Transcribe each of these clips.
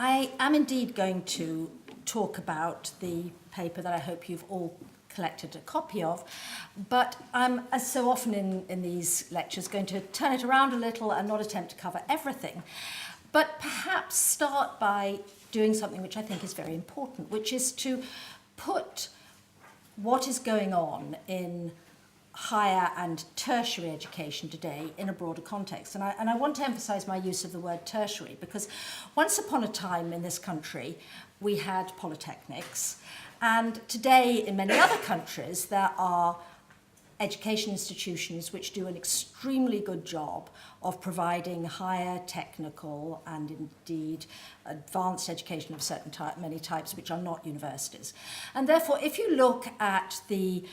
I am indeed going to talk about the paper that I hope you've all collected a copy of, but I'm, as so often in these lectures, going to turn it around a little and not attempt to cover everything, but perhaps start by doing something which I think is very important, which is to put what is going on in higher and tertiary education today in a broader context. And I want to emphasize my use of the word tertiary, because once upon a time in this country, we had polytechnics, and today in many other countries, there are education institutions which do an extremely good job of providing higher technical and indeed advanced education of certain many types which are not universities. And therefore, if you look at the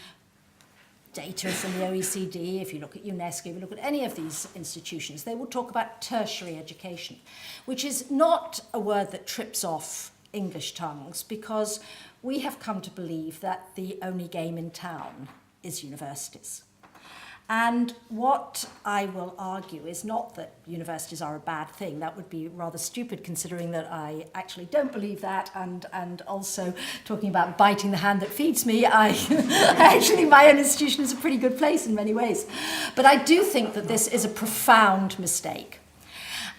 data from the OECD, if you look at UNESCO, if you look at any of these institutions, they will talk about tertiary education, which is not a word that trips off English tongues, because we have come to believe that the only game in town is universities. And what I will argue is not that universities are a bad thing. That would be rather stupid, considering that I actually don't believe that, and also talking about biting the hand that feeds me, actually my own institution is a pretty good place in many ways. But I do think that this is a profound mistake.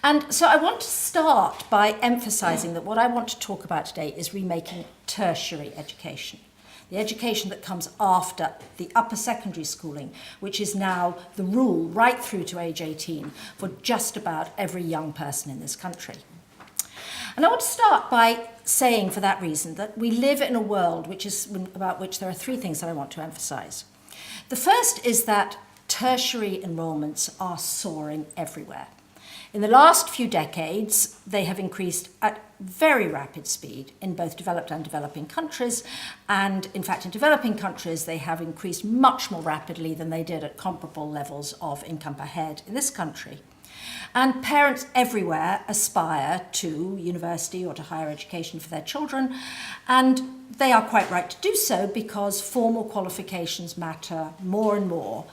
And so I want to start by emphasizing that what I want to talk about today is remaking tertiary education. The education that comes after the upper secondary schooling, which is now the rule right through to age 18 for just about every young person in this country. And I want to start by saying, for that reason, that we live in a world about which there are three things that I want to emphasize. The first is that tertiary enrollments are soaring everywhere. In the last few decades, they have increased at very rapid speed in both developed and developing countries. And in fact, in developing countries, they have increased much more rapidly than they did at comparable levels of income per head in this country. And parents everywhere aspire to university or to higher education for their children. And they are quite right to do so, because formal qualifications matter more and more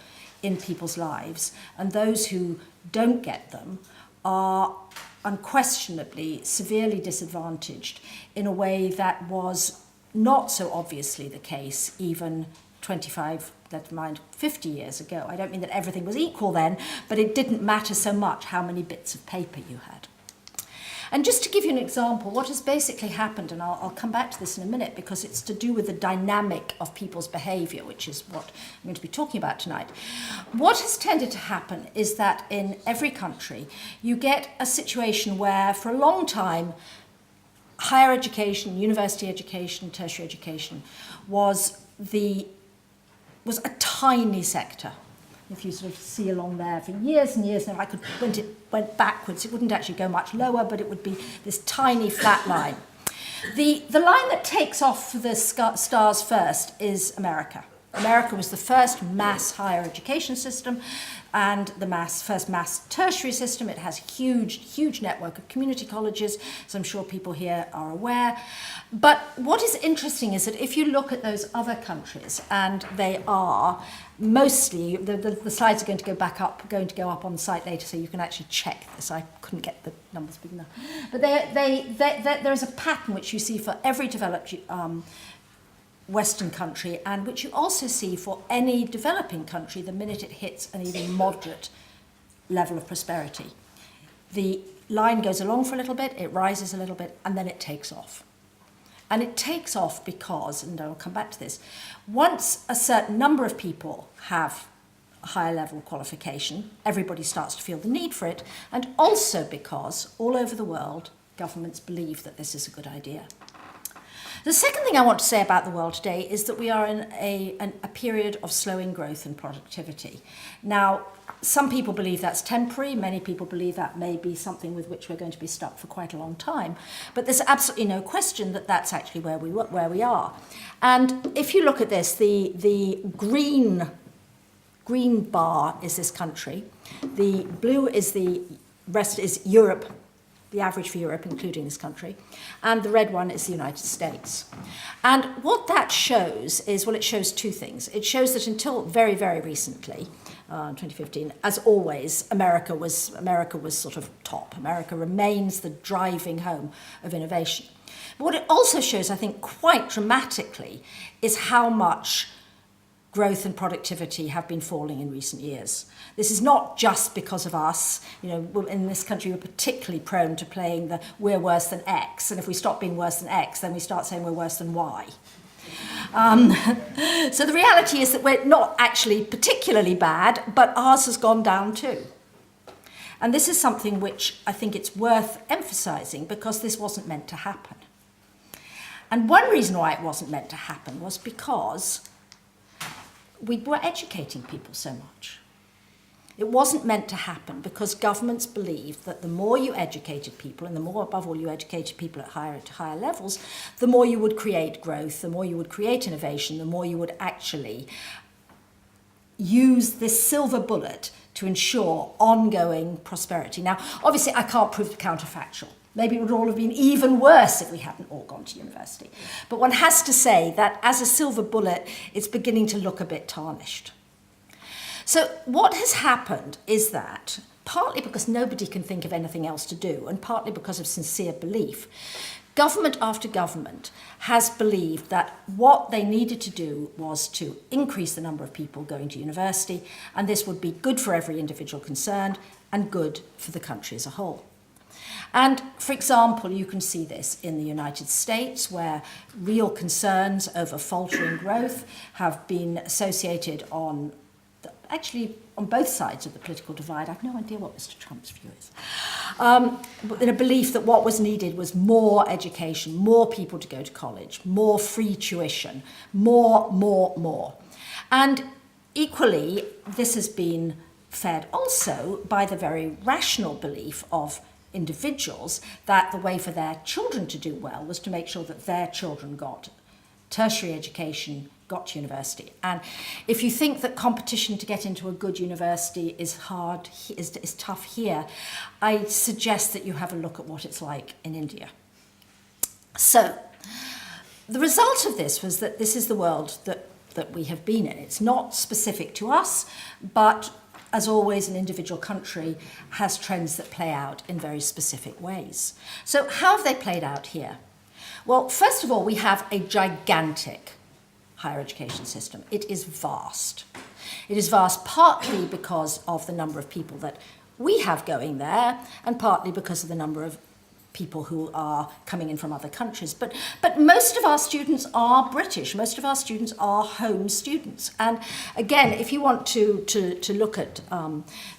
in people's lives. And those who don't get them are unquestionably severely disadvantaged in a way that was not so obviously the case even 25, never mind 50 years ago. I don't mean that everything was equal then, but it didn't matter so much how many bits of paper you had. And just to give you an example, what has basically happened, and I'll come back to this in a minute because it's to do with the dynamic of people's behaviour, which is what I'm going to be talking about tonight. What has tended to happen is that in every country, you get a situation where for a long time, higher education, university education, tertiary education was a tiny sector. If you sort of see along there for years and years, and when it went backwards, it wouldn't actually go much lower, but it would be this tiny flat line. The line that takes off for the stars first is America. America was the first mass higher education system and the first mass tertiary system. It has a huge network of community colleges, as I'm sure people here are aware. But what is interesting is that if you look at those other countries, and they are mostly, the slides are going to go up on the site later, so you can actually check this. I couldn't get the numbers big enough. But there is a pattern which you see for every developed Western country, and which you also see for any developing country the minute it hits an even moderate level of prosperity. The line goes along for a little bit, it rises a little bit, and then it takes off. And it takes off because, and I'll come back to this, once a certain number of people have a higher level qualification, everybody starts to feel the need for it, and also because all over the world, governments believe that this is a good idea. The second thing I want to say about the world today is that we are in a period of slowing growth and productivity. Now, some people believe that's temporary. Many people believe that may be something with which we're going to be stuck for quite a long time. But there's absolutely no question that that's actually where we are. And if you look at this, the green bar is this country. The blue is the rest is Europe, the average for Europe, including this country, and the red one is the United States. And what that shows is, well, it shows two things. It shows that until very, very recently, 2015. As always, America was sort of top. America remains the driving home of innovation. But what it also shows, I think, quite dramatically, is how much growth and productivity have been falling in recent years. This is not just because of us. You know, in this country, we're particularly prone to playing the we're worse than X, and if we stop being worse than X, then we start saying we're worse than Y. So the reality is that we're not actually particularly bad, but ours has gone down too. And this is something which I think it's worth emphasising, because this wasn't meant to happen. And one reason why it wasn't meant to happen was because we were educating people so much. It wasn't meant to happen because governments believed that the more you educated people, and the more, above all, you educated people at higher levels, the more you would create growth, the more you would create innovation, the more you would actually use this silver bullet to ensure ongoing prosperity. Now, obviously, I can't prove the counterfactual. Maybe it would all have been even worse if we hadn't all gone to university. But one has to say that as a silver bullet, it's beginning to look a bit tarnished. So what has happened is that, partly because nobody can think of anything else to do, and partly because of sincere belief, government after government has believed that what they needed to do was to increase the number of people going to university, and this would be good for every individual concerned and good for the country as a whole. And, for example, you can see this in the United States, where real concerns over faltering growth have been associated actually on both sides of the political divide. I have no idea what Mr. Trump's view is. In a belief that what was needed was more education, more people to go to college, more free tuition, more. And equally, this has been fed also by the very rational belief of individuals that the way for their children to do well was to make sure that their children got tertiary education, got to university. And if you think that competition to get into a good university is hard, is tough here, I suggest that you have a look at what it's like in India. So the result of this was that this is the world that we have been in. It's not specific to us, but as always, an individual country has trends that play out in very specific ways. So how have they played out here? Well, first of all, we have a gigantic higher education system. It is vast. It is vast partly because of the number of people that we have going there, and partly because of the number of people who are coming in from other countries. But most of our students are British. Most of our students are home students. And again, if you want to look at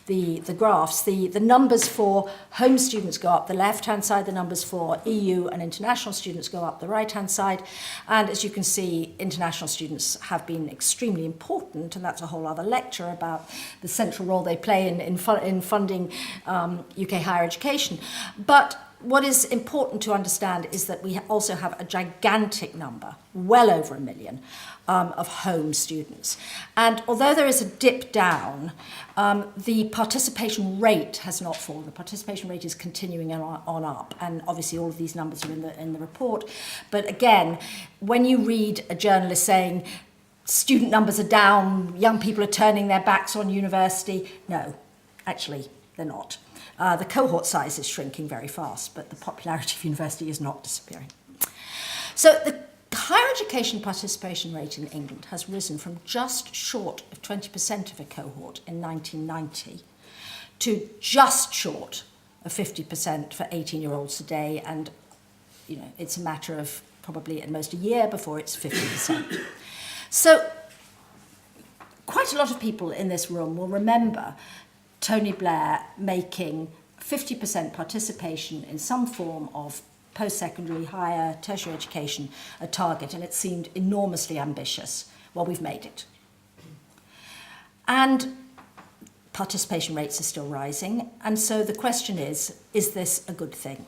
the graphs, the numbers for home students go up the left-hand side, the numbers for EU and international students go up the right-hand side. And as you can see, international students have been extremely important, and that's a whole other lecture about the central role they play in funding UK higher education. But what is important to understand is that we also have a gigantic number, well over 1 million, of home students. And although there is a dip down, the participation rate has not fallen. The participation rate is continuing on up. And obviously all of these numbers are in the report. But again, when you read a journalist saying student numbers are down, young people are turning their backs on university, no, actually they're not. The cohort size is shrinking very fast, but the popularity of university is not disappearing. So the higher education participation rate in England has risen from just short of 20% of a cohort in 1990 to just short of 50% for 18-year-olds today, and it's a matter of probably at most a year before it's 50%. So quite a lot of people in this room will remember Tony Blair making 50% participation in some form of post-secondary, higher, tertiary education a target, and it seemed enormously ambitious. Well, we've made it. And participation rates are still rising, and so the question is this a good thing?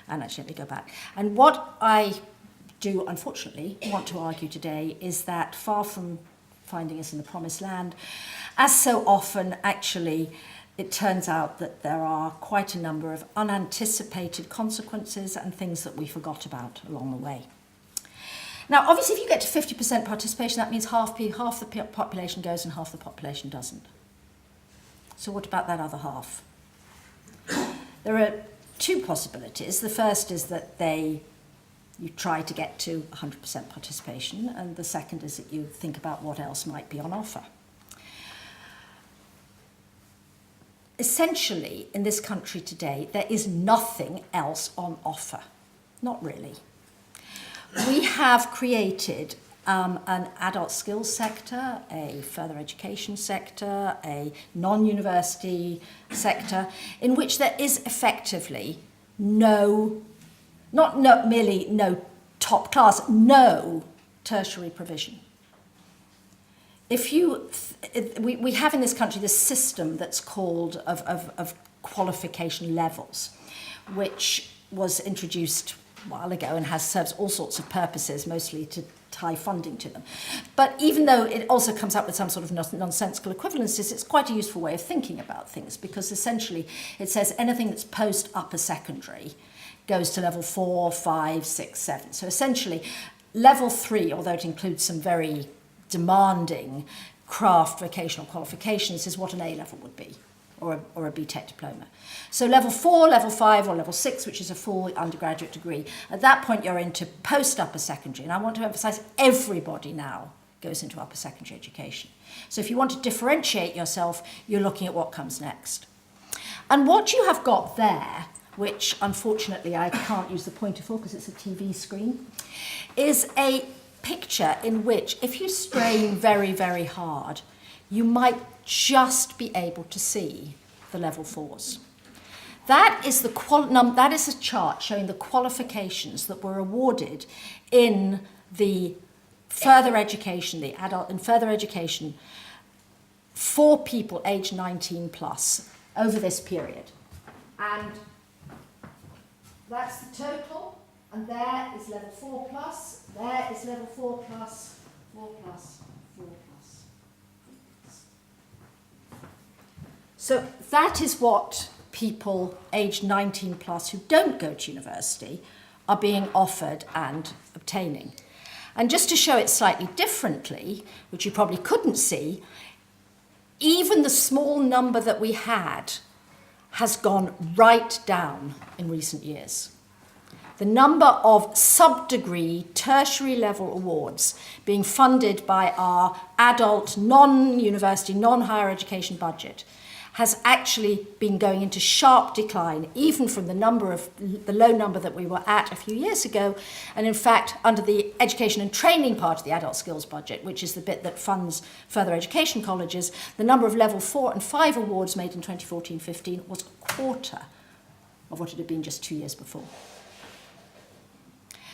And actually, let me go back. And what I do, unfortunately, want to argue today is that far from finding us in the promised land, as so often, actually, it turns out that there are quite a number of unanticipated consequences and things that we forgot about along the way. Now, obviously, if you get to 50% participation, that means half the population goes and half the population doesn't. So what about that other half? There are two possibilities. The first is that you try to get to 100% participation, and the second is that you think about what else might be on offer. Essentially, in this country today, there is nothing else on offer. Not really. We have created an adult skills sector, a further education sector, a non-university sector, in which there is effectively not merely no top class, no tertiary provision. We have in this country this system that's called of qualification levels, which was introduced a while ago and serves all sorts of purposes, mostly to tie funding to them. But even though it also comes up with some sort of nonsensical equivalences, it's quite a useful way of thinking about things, because essentially it says anything that's post upper secondary goes to level 4, 5, 6, 7. So essentially level 3, although it includes some very demanding craft vocational qualifications, is what an A-level would be, or a BTEC diploma. So level 4, level 5, or level 6, which is a full undergraduate degree, at that point you're into post-upper secondary. And I want to emphasise everybody now goes into upper secondary education. So if you want to differentiate yourself, you're looking at what comes next. And what you have got there, which unfortunately I can't use the pointer for because it's a TV screen, is a picture in which, if you strain very, very hard, you might just be able to see the level 4s. That is that is a chart showing the qualifications that were awarded in the further education, the adult in further education, for people aged 19 plus over this period. And that's the total, and there is level 4 plus, there is level 4 plus, 4 plus, 4 plus, 4 plus. So that is what people aged 19 plus who don't go to university are being offered and obtaining. And just to show it slightly differently, which you probably couldn't see, even the small number that we had has gone right down in recent years. The number of sub-degree tertiary level awards being funded by our adult non-university, non-higher education budget has actually been going into sharp decline, even from the low number that we were at a few years ago. And in fact, under the education and training part of the adult skills budget, which is the bit that funds further education colleges, the number of level 4 and 5 awards made in 2014-15 was a quarter of what it had been just 2 years before.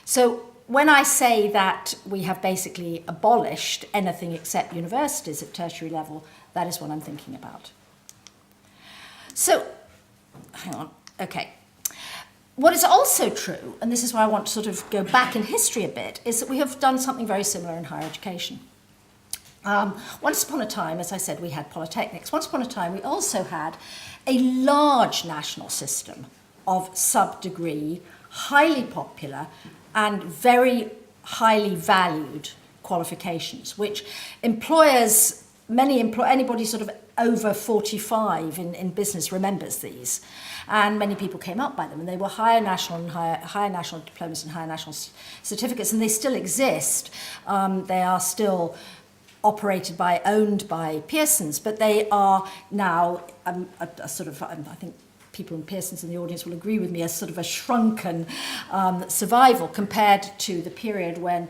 So when I say that we have basically abolished anything except universities at tertiary level, that is what I'm thinking about. So, hang on, okay. What is also true, and this is why I want to sort of go back in history a bit, is that we have done something very similar in higher education. Once upon a time, as I said, we had polytechnics. Once upon a time, we also had a large national system of sub-degree, highly popular, and very highly valued qualifications, which employers, anybody sort of over 45 in business remembers these, and many people came up by them, and they were higher national diplomas and higher national certificates, and they still exist. They are still owned by Pearson's, but they are now a sort of, I think people in Pearson's in the audience will agree with me, as sort of a shrunken survival compared to the period when,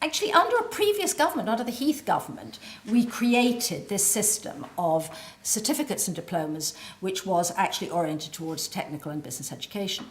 actually under a previous government, under the Heath government, we created this system of certificates and diplomas which was actually oriented towards technical and business education.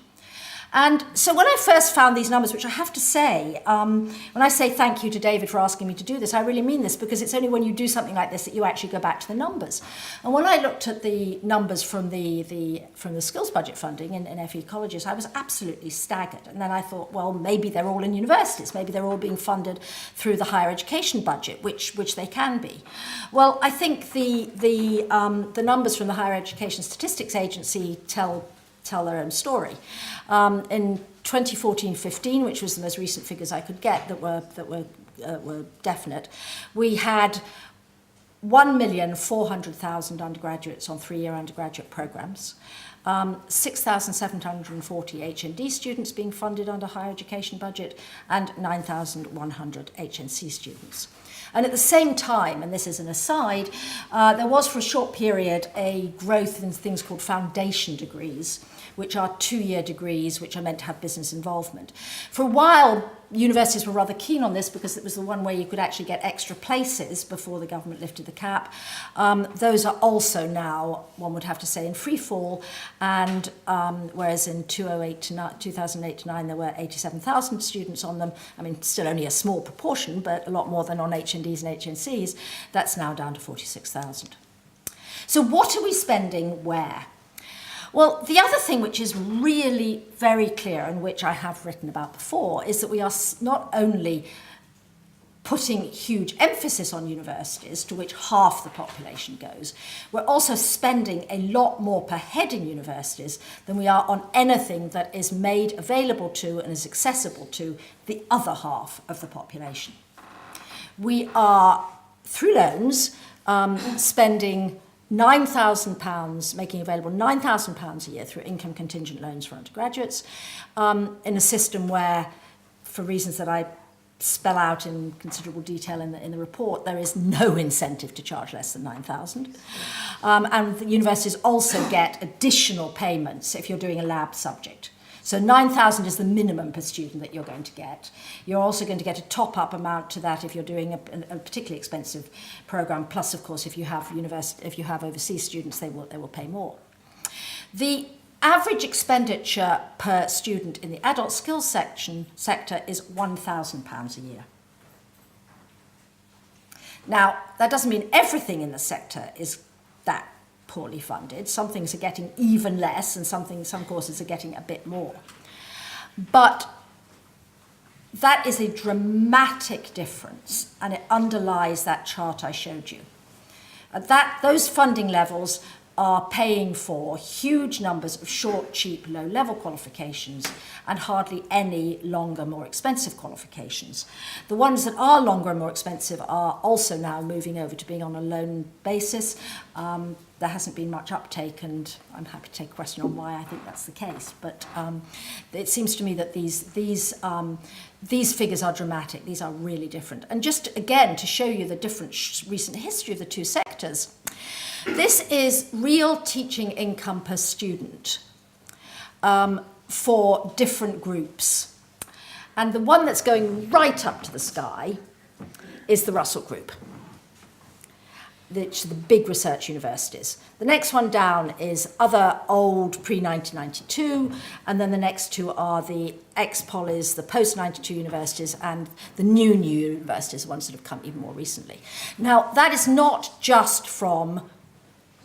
And so when I first found these numbers, which I have to say, when I say thank you to David for asking me to do this, I really mean this, because it's only when you do something like this that you actually go back to the numbers. And when I looked at the numbers from the skills budget funding in FE colleges, I was absolutely staggered. And then I thought, well, maybe they're all in universities, maybe they're all being funded through the higher education budget, which they can be. Well, I think the numbers from the Higher Education Statistics Agency tell their own story. In 2014-15, which was the most recent figures I could get that were definite, we had 1,400,000 undergraduates on 3-year undergraduate programs, 6,740 HND students being funded under higher education budget, and 9,100 HNC students. And at the same time, and this is an aside, there was for a short period a growth in things called foundation degrees, which are 2-year degrees which are meant to have business involvement. For a while, universities were rather keen on this because it was the one way you could actually get extra places before the government lifted the cap. Those are also now, one would have to say, in free fall, and whereas in 2008 to 9 there were 87,000 students on them, I mean still only a small proportion, but a lot more than on HNDs and HNCs, that's now down to 46,000. So what are we spending where? Well, the other thing which is really very clear, and which I have written about before, is that we are not only putting huge emphasis on universities, to which half the population goes, we're also spending a lot more per head in universities than we are on anything that is made available to and is accessible to the other half of the population. We are, through loans, spending £9,000, making available £9,000 a year through income contingent loans for undergraduates, in a system where, for reasons that I spell out in considerable detail in the report, there is no incentive to charge less than £9,000. And the universities also get additional payments if you're doing a lab subject. So £9,000 is the minimum per student that you're going to get. You're also going to get a top-up amount to that if you're doing a particularly expensive program. Plus, of course, if you have overseas students, they will pay more. The average expenditure per student in the adult skills sector is £1,000 a year. Now, that doesn't mean everything in the sector is that poorly funded. Some things are getting even less, and some courses are getting a bit more. But that is a dramatic difference, and it underlies that chart I showed you. Those funding levels are paying for huge numbers of short, cheap, low-level qualifications and hardly any longer, more expensive qualifications. The ones that are longer and more expensive are also now moving over to being on a loan basis. There hasn't been much uptake, and I'm happy to take a question on why I think that's the case. But it seems to me that these figures are dramatic. These are really different. And just, again, to show you the different recent history of the two sectors, this is real teaching income per student for different groups. And the one that's going right up to the sky is the Russell Group, the big research universities. The next one down is other old pre-1992, and then the next two are the ex-polys, the post-92 universities, and the new universities, the ones that have come even more recently. Now, that is not just from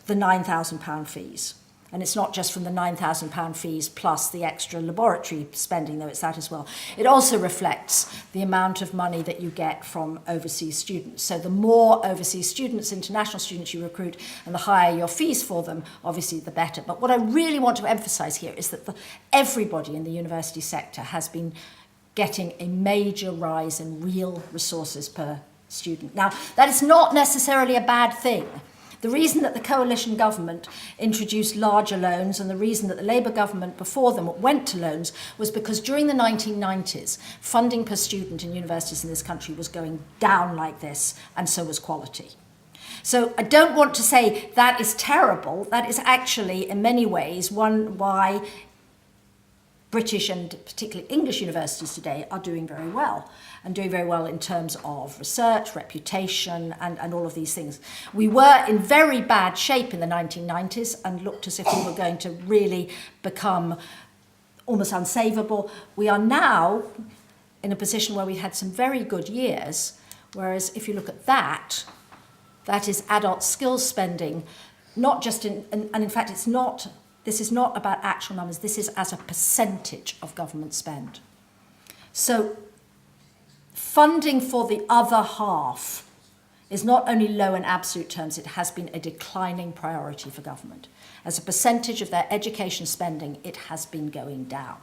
the £9,000 fees. And it's not just from the £9,000 fees plus the extra laboratory spending, though it's that as well. It also reflects the amount of money that you get from overseas students. So the more overseas students, international students you recruit, and the higher your fees for them, obviously the better. But what I really want to emphasise here is that everybody in the university sector has been getting a major rise in real resources per student. Now, that is not necessarily a bad thing. The reason that the coalition government introduced larger loans and the reason that the Labour government before them went to loans was because during the 1990s, funding per student in universities in this country was going down like this, and so was quality. So I don't want to say that is terrible. That is actually, in many ways, why British and particularly English universities today are doing very well, and doing very well in terms of research, reputation, and all of these things. We were in very bad shape in the 1990s and looked as if we were going to really become almost unsavable. We are now in a position where we had some very good years, whereas if you look at that is adult skills spending, not just in, and in fact it's not, this is not about actual numbers, this is as a percentage of government spend. So funding for the other half is not only low in absolute terms, it has been a declining priority for government. As a percentage of their education spending, it has been going down.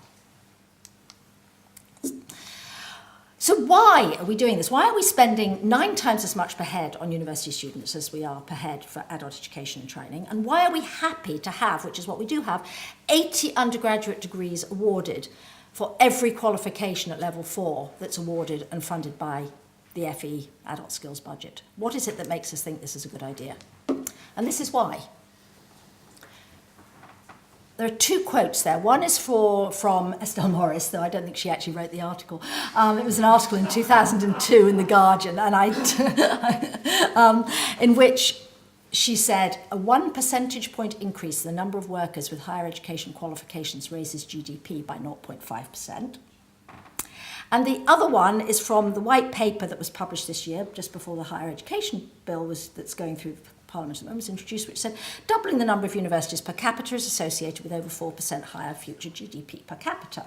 So why are we doing this? Why are we spending 9 times as much per head on university students as we are per head for adult education and training? And why are we happy to have, which is what we do have, 80 undergraduate degrees awarded for every qualification at level 4 that's awarded and funded by the FE adult skills budget? What is it that makes us think this is a good idea? And this is why. There are 2 quotes there. One is from Estelle Morris, though I don't think she actually wrote the article. It was an article in 2002 in The Guardian, and in which she said, a 1 percentage point increase in the number of workers with higher education qualifications raises GDP by 0.5%. And the other one is from the white paper that was published this year, just before the higher education bill that's going through Parliament at the moment was introduced, which said doubling the number of universities per capita is associated with over 4% higher future GDP per capita.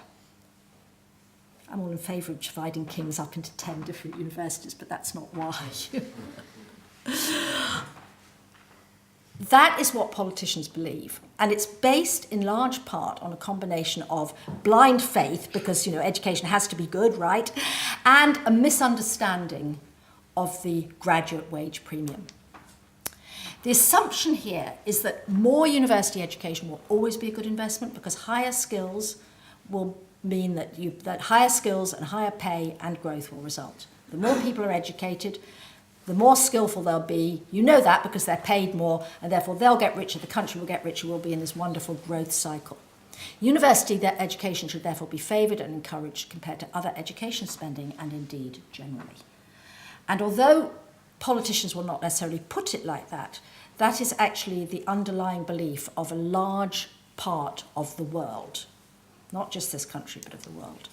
I'm all in favour of dividing Kings up into 10 different universities, but that's not why. That is what politicians believe, and it's based in large part on a combination of blind faith, because education has to be good, right, and a misunderstanding of the graduate wage premium. The assumption here is that more university education will always be a good investment, because higher skills will mean that higher skills and higher pay and growth will result. The more people are educated, the more skillful they'll be. You know that because they're paid more, and therefore they'll get richer, the country will get richer, we'll be in this wonderful growth cycle. University education should therefore be favoured and encouraged compared to other education spending, and indeed generally. And although politicians will not necessarily put it like that, that is actually the underlying belief of a large part of the world, not just this country, but of the world.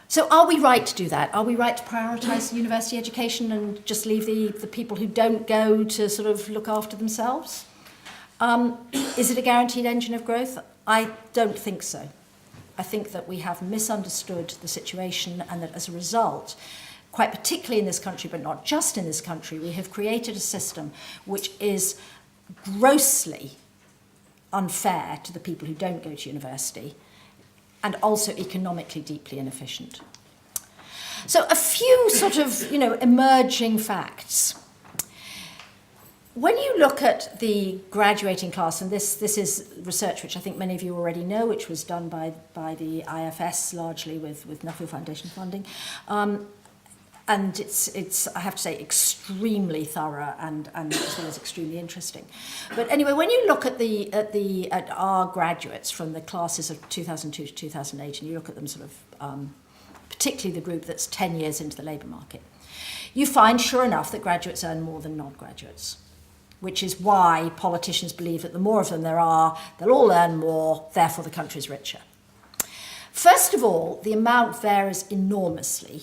So are we right to do that? Are we right to prioritise university education and just leave the people who don't go to sort of look after themselves? Is it a guaranteed engine of growth? I don't think so. I think that we have misunderstood the situation, and that as a result, quite particularly in this country, but not just in this country, we have created a system which is grossly unfair to the people who don't go to university, and also economically deeply inefficient. So a few sort of, emerging facts. When you look at the graduating class, and this is research which I think many of you already know, which was done by the IFS largely with Nuffield Foundation funding, and it's I have to say extremely thorough and as well as extremely interesting. But anyway, when you look at at our graduates from the classes of 2002 to 2008, and you look at them sort of particularly the group that's 10 years into the labour market, you find sure enough that graduates earn more than non-graduates, which is why politicians believe that the more of them there are, they'll all earn more, therefore the country's richer. First of all, the amount varies enormously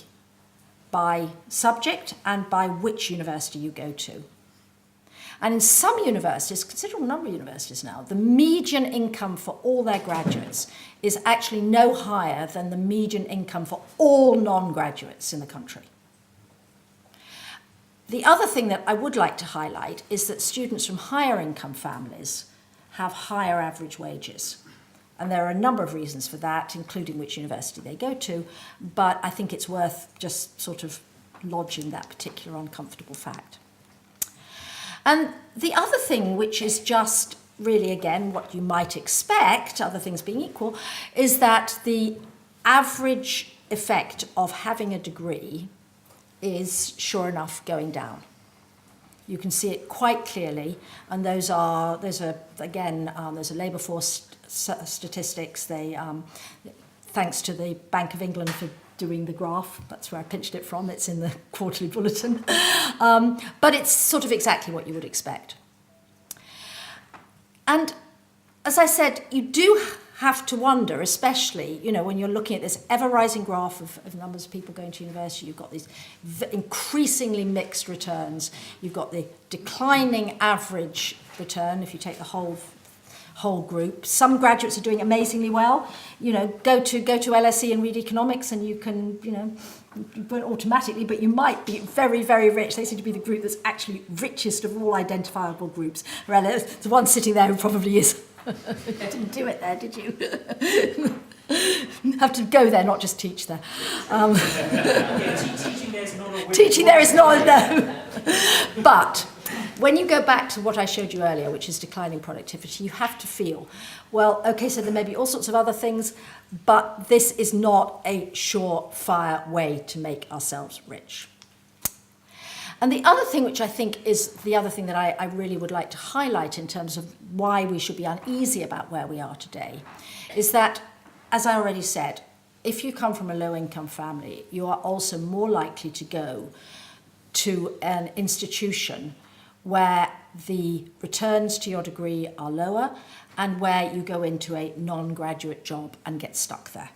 by subject and by which university you go to. And in some universities, considerable number of universities now, the median income for all their graduates is actually no higher than the median income for all non-graduates in the country. The other thing that I would like to highlight is that students from higher income families have higher average wages. And there are a number of reasons for that, including which university they go to, but I think it's worth just sort of lodging that particular uncomfortable fact. And the other thing, which is just really, again, what you might expect, other things being equal, is that the average effect of having a degree is, sure enough, going down. You can see it quite clearly, and there's a labour force statistics. Thanks to the Bank of England for doing the graph. That's where I pinched it from. It's in the quarterly bulletin. But it's sort of exactly what you would expect. And as I said, you do have to wonder, especially, when you're looking at this ever-rising graph of numbers of people going to university, you've got these increasingly mixed returns. You've got the declining average return if you take the whole group. Some graduates are doing amazingly well. Go to LSE and read economics, and you can, you won't automatically, but you might be very, very rich. They seem to be the group that's actually richest of all identifiable groups. There's the one sitting there who probably is. You didn't do it there, did you? have to go there, not just teach there. Teaching there is not a Teaching there is not a no. But when you go back to what I showed you earlier, which is declining productivity, you have to feel, well, okay, so there may be all sorts of other things, but this is not a surefire way to make ourselves rich. And the other thing, which I think is the other thing that I really would like to highlight in terms of why we should be uneasy about where we are today, is that, as I already said, if you come from a low-income family, you are also more likely to go to an institution where the returns to your degree are lower and where you go into a non-graduate job and get stuck there.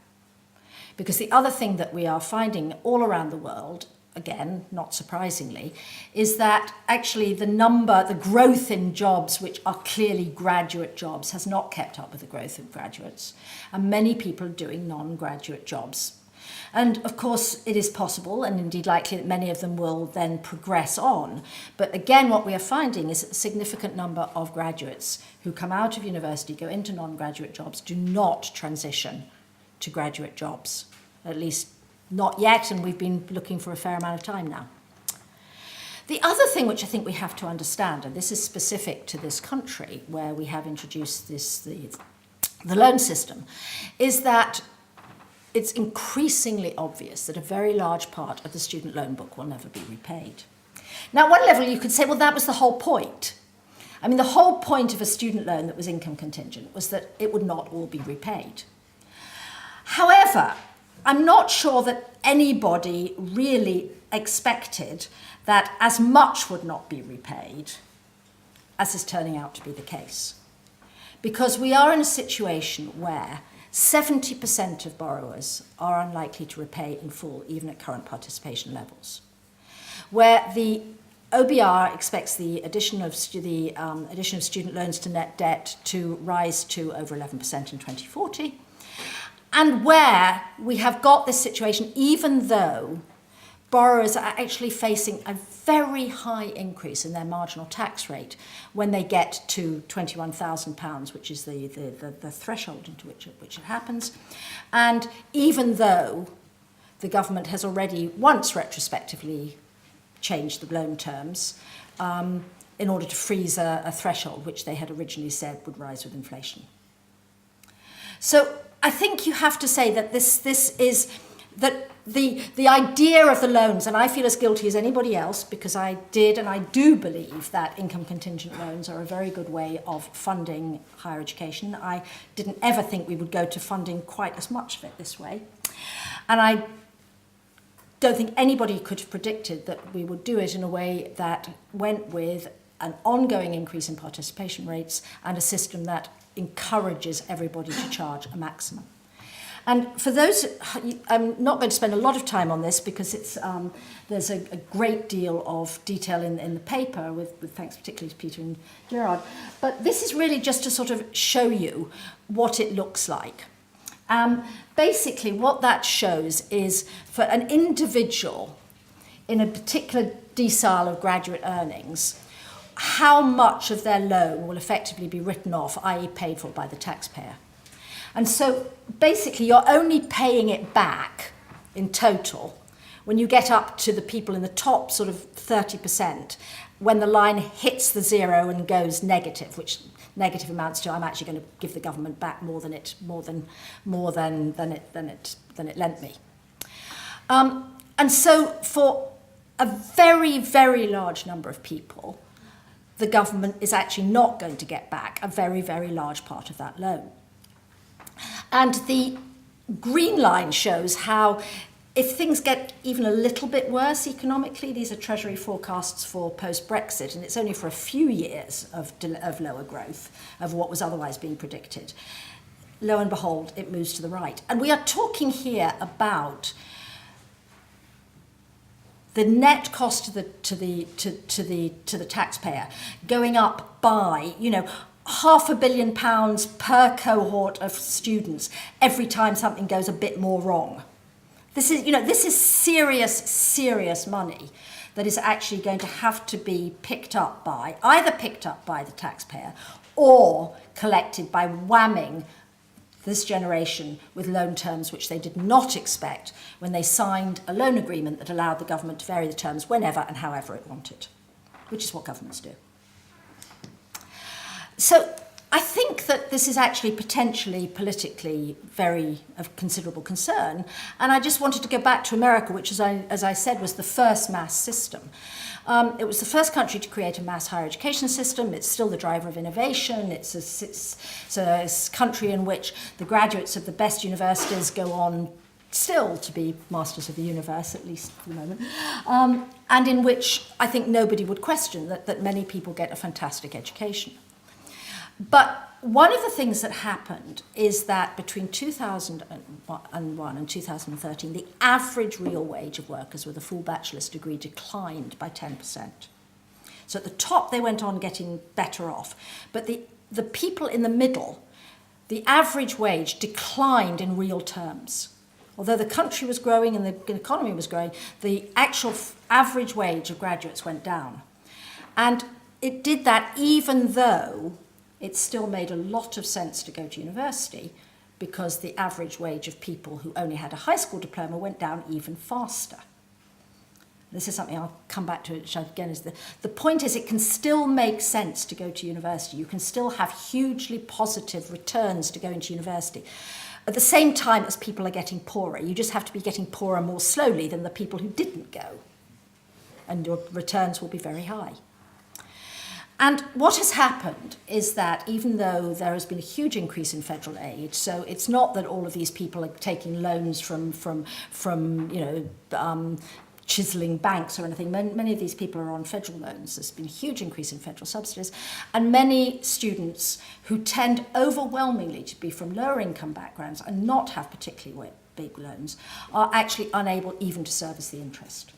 Because the other thing that we are finding all around the world, again, not surprisingly, is that actually the growth in jobs which are clearly graduate jobs has not kept up with the growth of graduates. And many people are doing non-graduate jobs. And of course, it is possible, and indeed likely, that many of them will then progress on. But again, what we are finding is that a significant number of graduates who come out of university, go into non-graduate jobs, do not transition to graduate jobs, at least not yet, and we've been looking for a fair amount of time now. The other thing which I think we have to understand, and this is specific to this country where we have introduced the loan system, is that it's increasingly obvious that a very large part of the student loan book will never be repaid. Now, at one level, you could say, well, that was the whole point. I mean, the whole point of a student loan that was income contingent was that it would not all be repaid. However, I'm not sure that anybody really expected that as much would not be repaid as is turning out to be the case. Because we are in a situation where 70% of borrowers are unlikely to repay in full, even at current participation levels. Where the OBR expects the addition of student loans to net debt to rise to over 11% in 2040. And where we have got this situation, even though borrowers are actually facing a very high increase in their marginal tax rate when they get to £21,000, which is the threshold into which it happens. And even though the government has already once retrospectively changed the loan terms in order to freeze a threshold, which they had originally said would rise with inflation. So I think you have to say that this is that the idea of the loans, and I feel as guilty as anybody else because I did and I do believe that income contingent loans are a very good way of funding higher education. I didn't ever think we would go to funding quite as much of it this way. And I don't think anybody could have predicted that we would do it in a way that went with an ongoing increase in participation rates and a system that encourages everybody to charge a maximum. And for those, I'm not going to spend a lot of time on this because there's a great deal of detail in the paper, with thanks particularly to Peter and Gerard. But this is really just to sort of show you what it looks like. Basically, what that shows is for an individual in a particular decile of graduate earnings, how much of their loan will effectively be written off, i.e. paid for by the taxpayer. And so basically you're only paying it back in total when you get up to the people in the top sort of 30%, when the line hits the zero and goes negative, which negative amounts to I'm actually going to give the government back more than it lent me. And so for a very, very large number of people, the government is actually not going to get back a very, very large part of that loan. And the green line shows how if things get even a little bit worse economically, these are Treasury forecasts for post-Brexit, and it's only for a few years of lower growth of what was otherwise being predicted. Lo and behold, it moves to the right. And we are talking here about the net cost to the taxpayer going up by, £500 million per cohort of students every time something goes a bit more wrong. This is serious money that is actually going to have to be either picked up by the taxpayer or collected by whamming this generation with loan terms which they did not expect when they signed a loan agreement that allowed the government to vary the terms whenever and however it wanted, which is what governments do. So I think that this is actually potentially politically very of considerable concern. And I just wanted to go back to America, which, as I said, was the first mass system. It was the first country to create a mass higher education system. It's still the driver of innovation. It's a country in which the graduates of the best universities go on still to be masters of the universe, at least for the moment, and in which I think nobody would question that many people get a fantastic education. But one of the things that happened is that between 2001 and 2013, the average real wage of workers with a full bachelor's degree declined by 10%. So at the top, they went on getting better off. But the people in the middle, the average wage declined in real terms. Although the country was growing and the economy was growing, the actual average wage of graduates went down. And it did that even though it still made a lot of sense to go to university, because the average wage of people who only had a high school diploma went down even faster. This is something I'll come back to, which again is the point is it can still make sense to go to university. You can still have hugely positive returns to going to university. At the same time as people are getting poorer, you just have to be getting poorer more slowly than the people who didn't go. And your returns will be very high. And what has happened is that even though there has been a huge increase in federal aid, so it's not that all of these people are taking loans from chiseling banks or anything. Many of these people are on federal loans. There's been a huge increase in federal subsidies. And many students who tend overwhelmingly to be from lower income backgrounds and not have particularly big loans are actually unable even to service the interest.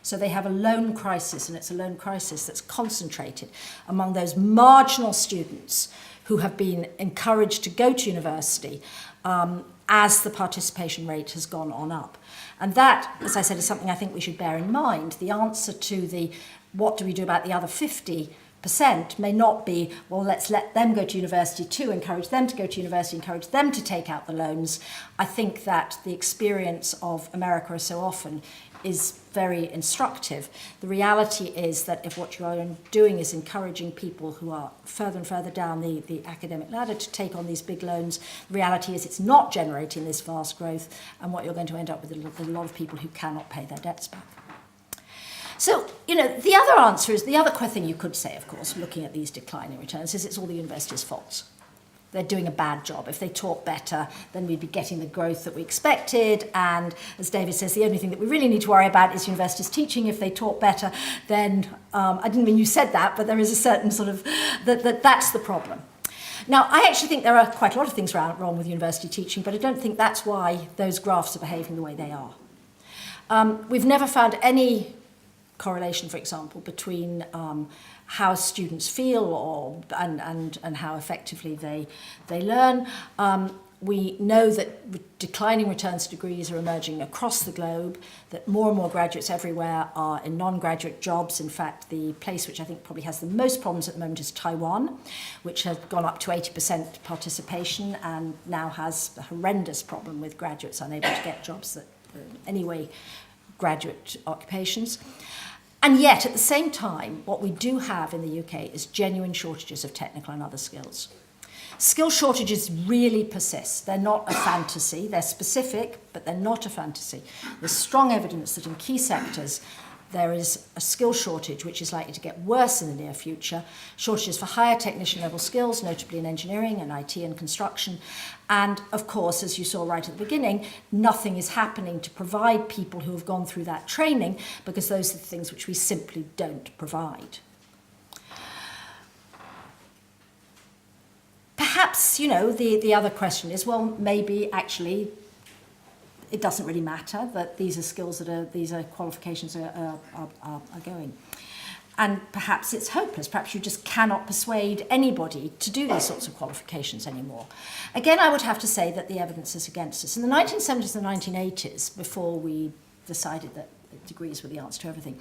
So they have a loan crisis, and it's a loan crisis that's concentrated among those marginal students who have been encouraged to go to university as the participation rate has gone on up. And that, as I said, is something I think we should bear in mind. The answer to the what do we do about the other 50% may not be, well, let's let them go to university too, encourage them to go to university, encourage them to take out the loans. I think that the experience of America so often is very instructive. The reality is that if what you are doing is encouraging people who are further and further down the academic ladder to take on these big loans, the reality is it's not generating this vast growth, and what you're going to end up with is a lot of people who cannot pay their debts back. So, the other answer is, the other thing you could say, of course, looking at these declining returns, is it's all the university's faults. They're doing a bad job. If they taught better, then we'd be getting the growth that we expected. And as David says, the only thing that we really need to worry about is universities teaching. If they taught better, then, I didn't mean you said that, but there is a certain sort of, that's the problem. Now, I actually think there are quite a lot of things wrong with university teaching, but I don't think that's why those graphs are behaving the way they are. We've never found any correlation, for example, between how students feel and how effectively they learn. We know that declining returns to degrees are emerging across the globe, that more and more graduates everywhere are in non-graduate jobs. In fact, the place which I think probably has the most problems at the moment is Taiwan, which has gone up to 80% participation and now has a horrendous problem with graduates unable to get jobs that anyway graduate occupations. And yet, at the same time, what we do have in the UK is genuine shortages of technical and other skills. Skill shortages really persist. They're not a fantasy. They're specific, but they're not a fantasy. There's strong evidence that in key sectors, there is a skill shortage which is likely to get worse in the near future. Shortages for higher technician level skills, notably in engineering and IT and construction. And of course, as you saw right at the beginning, nothing is happening to provide people who have gone through that training, because those are the things which we simply don't provide. Perhaps, the other question is, well, maybe actually it doesn't really matter that these are skills these are qualifications are going. And perhaps it's hopeless. Perhaps you just cannot persuade anybody to do these sorts of qualifications anymore. Again, I would have to say that the evidence is against us. In the 1970s and 1980s, before we decided that degrees were the answer to everything.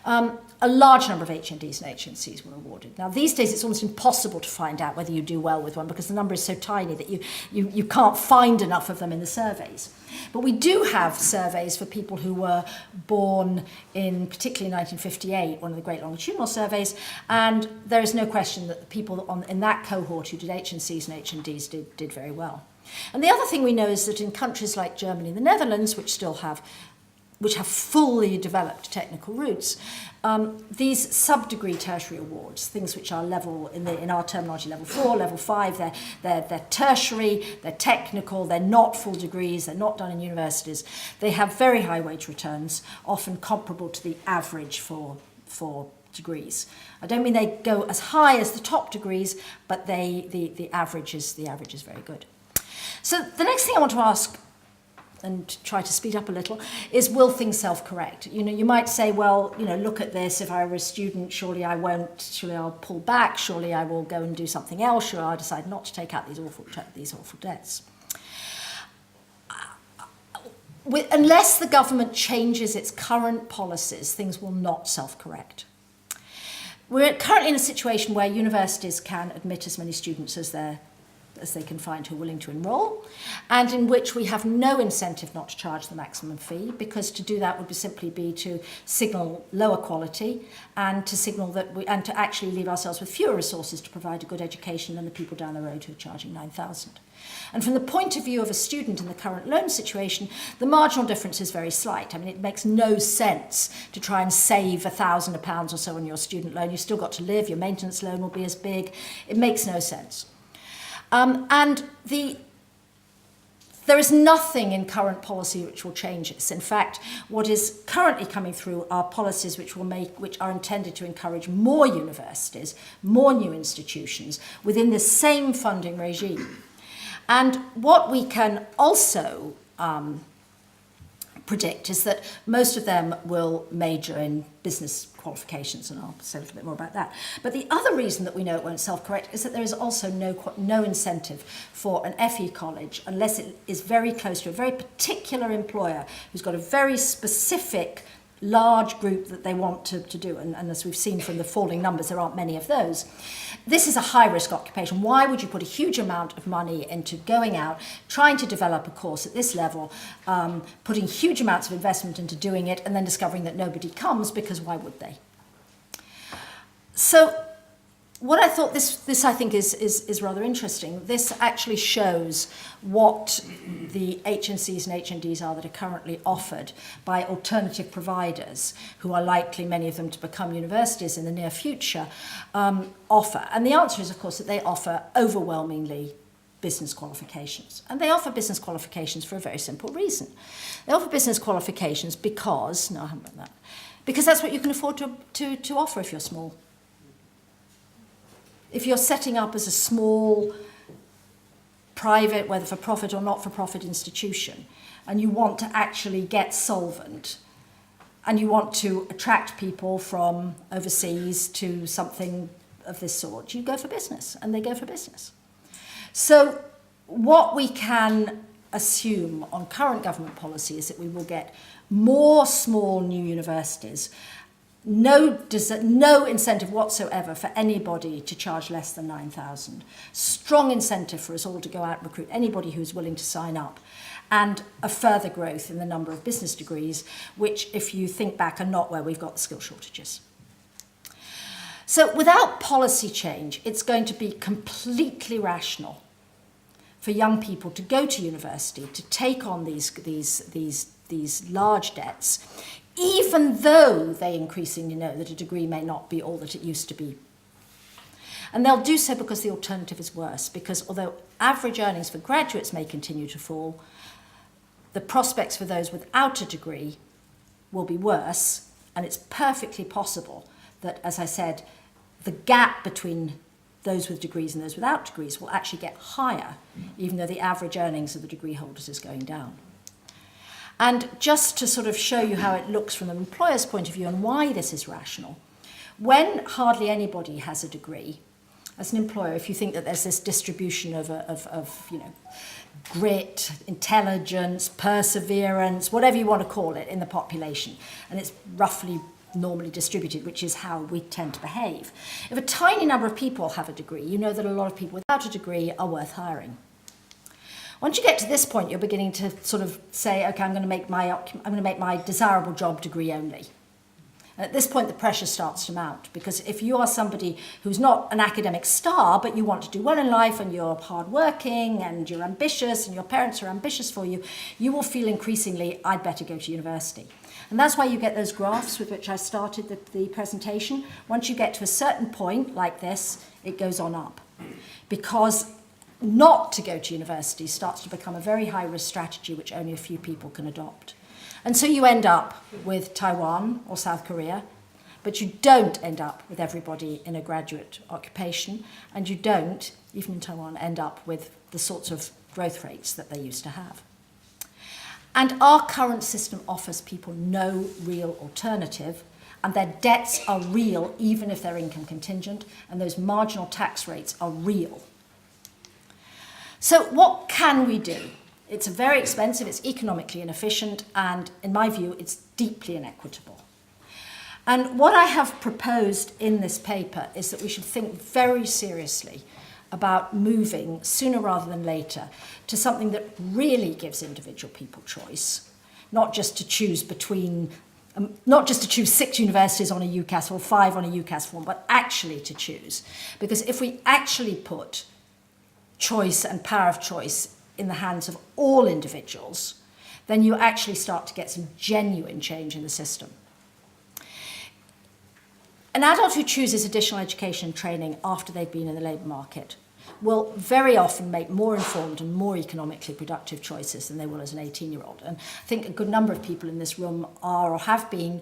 A large number of HNDs and HNCs were awarded. Now, these days, it's almost impossible to find out whether you do well with one because the number is so tiny that you can't find enough of them in the surveys. But we do have surveys for people who were born in particularly 1958, one of the great longitudinal surveys, and there is no question that the people in that cohort who did HNCs and HNDs did very well. And the other thing we know is that in countries like Germany and the Netherlands, which have fully developed technical routes, these sub-degree tertiary awards, things which are level, in our terminology, level 4, level 5, they're tertiary, they're technical, they're not full degrees, they're not done in universities. They have very high wage returns, often comparable to the average for degrees. I don't mean they go as high as the top degrees, but the average is very good. So the next thing I want to ask, and try to speed up a little, is will things self-correct? You might say, well, look at this, if I were a student, surely I won't, surely I'll pull back, surely I will go and do something else, surely I'll decide not to take out these awful debts. Unless the government changes its current policies, things will not self-correct. We're currently in a situation where universities can admit as many students as they can find who are willing to enrol, and in which we have no incentive not to charge the maximum fee, because to do that would simply be to signal lower quality and to signal and to actually leave ourselves with fewer resources to provide a good education than the people down the road who are charging 9,000. And from the point of view of a student in the current loan situation, the marginal difference is very slight. I mean, it makes no sense to try and save £1,000 or so on your student loan. You've still got to live, your maintenance loan will be as big. It makes no sense. There is nothing in current policy which will change this. In fact, what is currently coming through are policies which are intended to encourage more universities, more new institutions within the same funding regime. And what we can also predict is that most of them will major in business qualifications, and I'll say a little bit more about that. But the other reason that we know it won't self-correct is that there is also no incentive for an FE college unless it is very close to a very particular employer who's got a very specific large group that they want to do, and as we've seen from the falling numbers, there aren't many of those. This is a high-risk occupation. Why would you put a huge amount of money into going out, trying to develop a course at this level, putting huge amounts of investment into doing it, and then discovering that nobody comes, because why would they? So what I thought, this I think is rather interesting. This actually shows what the HNCs and HNDs are that are currently offered by alternative providers, who are likely, many of them, to become universities in the near future, offer. And the answer is, of course, that they offer overwhelmingly business qualifications. And they offer business qualifications for a very simple reason. They offer business qualifications because, no, I haven't done that, because that's what you can afford to offer if you're small. If you're setting up as a small, private, whether for-profit or not-for-profit institution, and you want to actually get solvent, and you want to attract people from overseas to something of this sort, you go for business, and they go for business. So what we can assume on current government policy is that we will get more small new universities. No incentive whatsoever for anybody to charge less than 9,000. Strong incentive for us all to go out and recruit anybody who's willing to sign up. And a further growth in the number of business degrees, which, if you think back, are not where we've got the skill shortages. So without policy change, it's going to be completely rational for young people to go to university, to take on these large debts, even though they increasingly know that a degree may not be all that it used to be. And they'll do so because the alternative is worse, because although average earnings for graduates may continue to fall, the prospects for those without a degree will be worse, and it's perfectly possible that, as I said, the gap between those with degrees and those without degrees will actually get higher, even though the average earnings of the degree holders is going down. And just to sort of show you how it looks from an employer's point of view and why this is rational, when hardly anybody has a degree, as an employer, if you think that there's this distribution of you know, grit, intelligence, perseverance, whatever you want to call it in the population, and it's roughly normally distributed, which is how we tend to behave. If a tiny number of people have a degree, you know that a lot of people without a degree are worth hiring. Once you get to this point, you're beginning to sort of say, okay, I'm going to make my desirable job degree only. And at this point, the pressure starts to mount, because if you are somebody who's not an academic star, but you want to do well in life and you're hardworking and you're ambitious and your parents are ambitious for you, you will feel increasingly, I'd better go to university. And that's why you get those graphs with which I started the presentation. Once you get to a certain point like this, it goes on up. Because not to go to university starts to become a very high-risk strategy which only a few people can adopt. And so you end up with Taiwan or South Korea, but you don't end up with everybody in a graduate occupation, and you don't, even in Taiwan, end up with the sorts of growth rates that they used to have. And our current system offers people no real alternative, and their debts are real even if they're income contingent, and those marginal tax rates are real. So what can we do? It's very expensive, it's economically inefficient, and in my view, it's deeply inequitable. And what I have proposed in this paper is that we should think very seriously about moving sooner rather than later to something that really gives individual people choice, not just to choose between, not just to choose 6 universities on a UCAS or 5 on a UCAS form, but actually to choose. Because if we actually put choice and power of choice in the hands of all individuals, then you actually start to get some genuine change in the system. An adult who chooses additional education and training after they've been in the labour market will very often make more informed and more economically productive choices than they will as an 18-year-old. And I think a good number of people in this room are or have been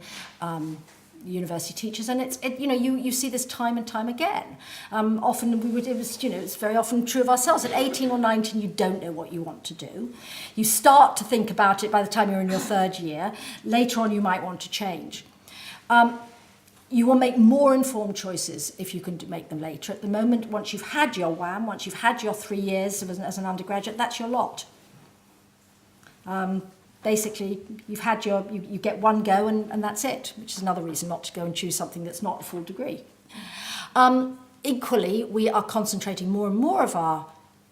university teachers, and you see this time and time again. It's very often true of ourselves. At 18 or 19, you don't know what you want to do. You start to think about it by the time you're in your 3rd year. Later on, you might want to change. You will make more informed choices if you can make them later. At the moment, once you've had your WAM, once you've had your 3 years as an undergraduate, that's your lot. Basically, you've had you get one go and that's it, which is another reason not to go and choose something that's not a full degree. Equally, we are concentrating more and more of our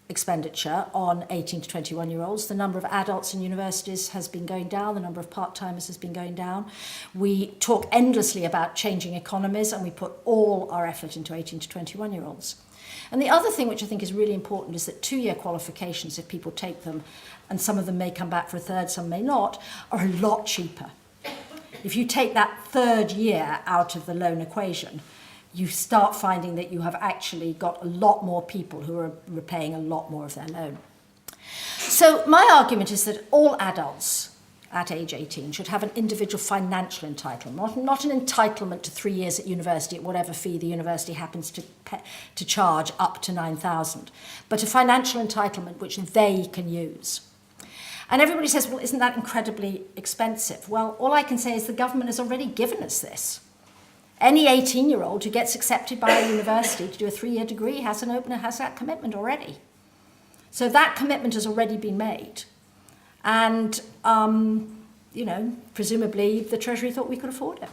expenditure on 18 to 21-year-olds. The number of adults in universities has been going down, the number of part-timers has been going down. We talk endlessly about changing economies, and we put all our effort into 18 to 21-year-olds. And the other thing which I think is really important is that 2-year qualifications, if people take them, and some of them may come back for a 3rd, some may not, are a lot cheaper. If you take that 3rd year out of the loan equation, you start finding that you have actually got a lot more people who are repaying a lot more of their loan. So my argument is that all adults at age 18 should have an individual financial entitlement, not an entitlement to 3 years at university at whatever fee the university happens to charge up to $9,000, but a financial entitlement which they can use. And everybody says, well, isn't that incredibly expensive? Well, all I can say is the government has already given us this. Any 18-year-old who gets accepted by a university to do a 3-year degree has that commitment already. So that commitment has already been made. And, presumably the Treasury thought we could afford it.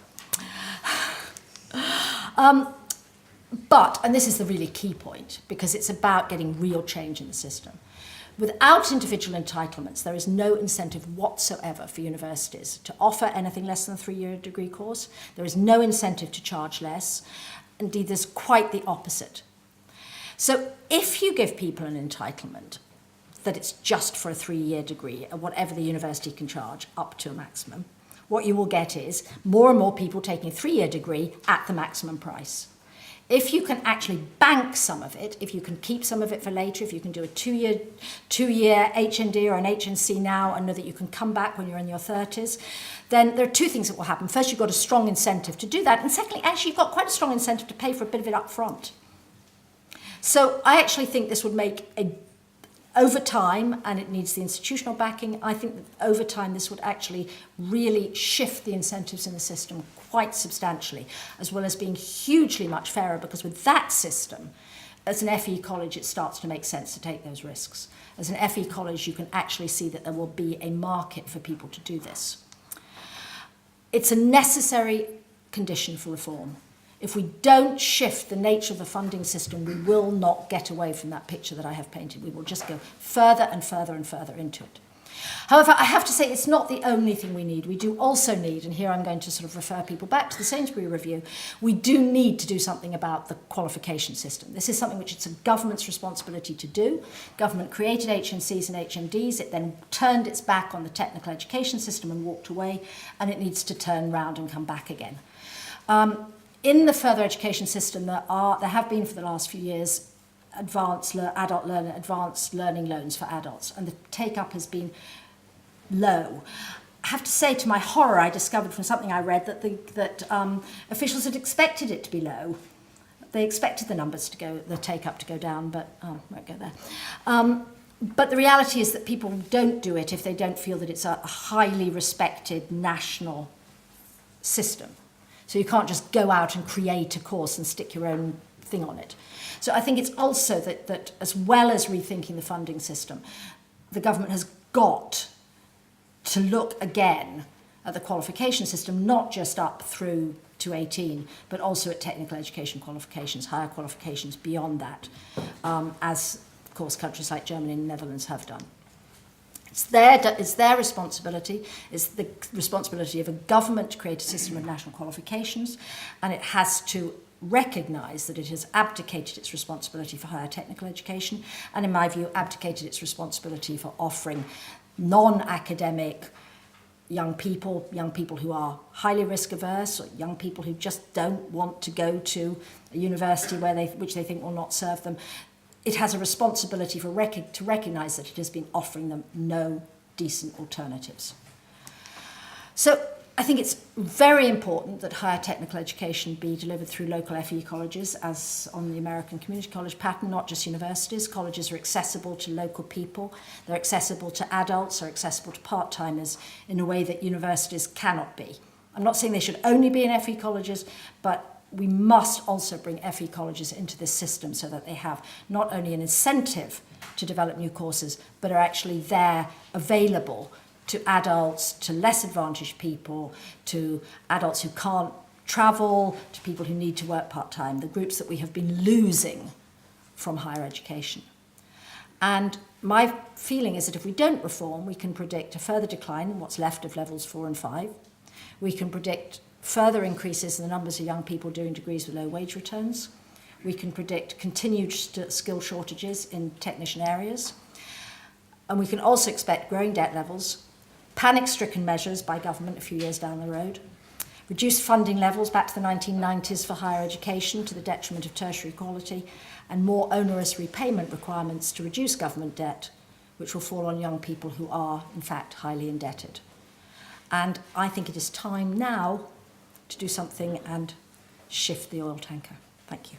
But, and this is the really key point, because it's about getting real change in the system. Without individual entitlements, there is no incentive whatsoever for universities to offer anything less than a 3-year degree course. There is no incentive to charge less. Indeed, there's quite the opposite. So if you give people an entitlement that it's just for a 3-year degree, at whatever the university can charge, up to a maximum, what you will get is more and more people taking a 3-year degree at the maximum price. If you can actually bank some of it, if you can keep some of it for later, if you can do a 2-year HND or an HNC now and know that you can come back when you're in your 30s, then there are 2 things that will happen. First, you've got a strong incentive to do that. And secondly, actually, you've got quite a strong incentive to pay for a bit of it up front. So I actually think this would make over time, and it needs the institutional backing, I think that over time this would actually really shift the incentives in the system quite substantially, as well as being hugely much fairer, because with that system, as an FE college, it starts to make sense to take those risks. As an FE college, you can actually see that there will be a market for people to do this. It's a necessary condition for reform. If we don't shift the nature of the funding system, we will not get away from that picture that I have painted. We will just go further and further and further into it. However, I have to say it's not the only thing we need. We do also need, and here I'm going to sort of refer people back to the Sainsbury Review, we do need to do something about the qualification system. This is something which it's a government's responsibility to do. Government created HNCs and HNDs. It then turned its back on the technical education system and walked away, and it needs to turn round and come back again. In the further education system, there have been for the last few years advanced learning loans for adults, and the take-up has been low. I have to say, to my horror, I discovered from something I read that officials had expected it to be low. They expected the take-up to go down, but won't go there. But the reality is that people don't do it if they don't feel that it's a highly respected national system. So you can't just go out and create a course and stick your own thing on it. So I think it's also that as well as rethinking the funding system, the government has got to look again at the qualification system, not just up through to 18, but also at technical education qualifications, higher qualifications beyond that, as, of course, countries like Germany and the Netherlands have done. It's their responsibility. It's the responsibility of a government to create a system of national qualifications, and it has to recognise that it has abdicated its responsibility for higher technical education, and in my view, abdicated its responsibility for offering non-academic young people who are highly risk averse, or young people who just don't want to go to a university which they think will not serve them. It has a responsibility to recognise that it has been offering them no decent alternatives. So I think it's very important that higher technical education be delivered through local FE colleges, as on the American community college pattern, not just universities. Colleges are accessible to local people, they're accessible to adults, they're accessible to part-timers in a way that universities cannot be. I'm not saying they should only be in FE colleges, but we must also bring FE colleges into this system so that they have not only an incentive to develop new courses, but are actually there available to adults, to less advantaged people, to adults who can't travel, to people who need to work part-time, the groups that we have been losing from higher education. And my feeling is that if we don't reform, we can predict a further decline in what's left of levels 4 and 5. We can predict further increases in the numbers of young people doing degrees with low wage returns. We can predict continued skill shortages in technician areas. And we can also expect growing debt levels, panic-stricken measures by government a few years down the road, reduced funding levels back to the 1990s for higher education to the detriment of tertiary quality, and more onerous repayment requirements to reduce government debt, which will fall on young people who are, in fact, highly indebted. And I think it is time now to do something and shift the oil tanker. Thank you.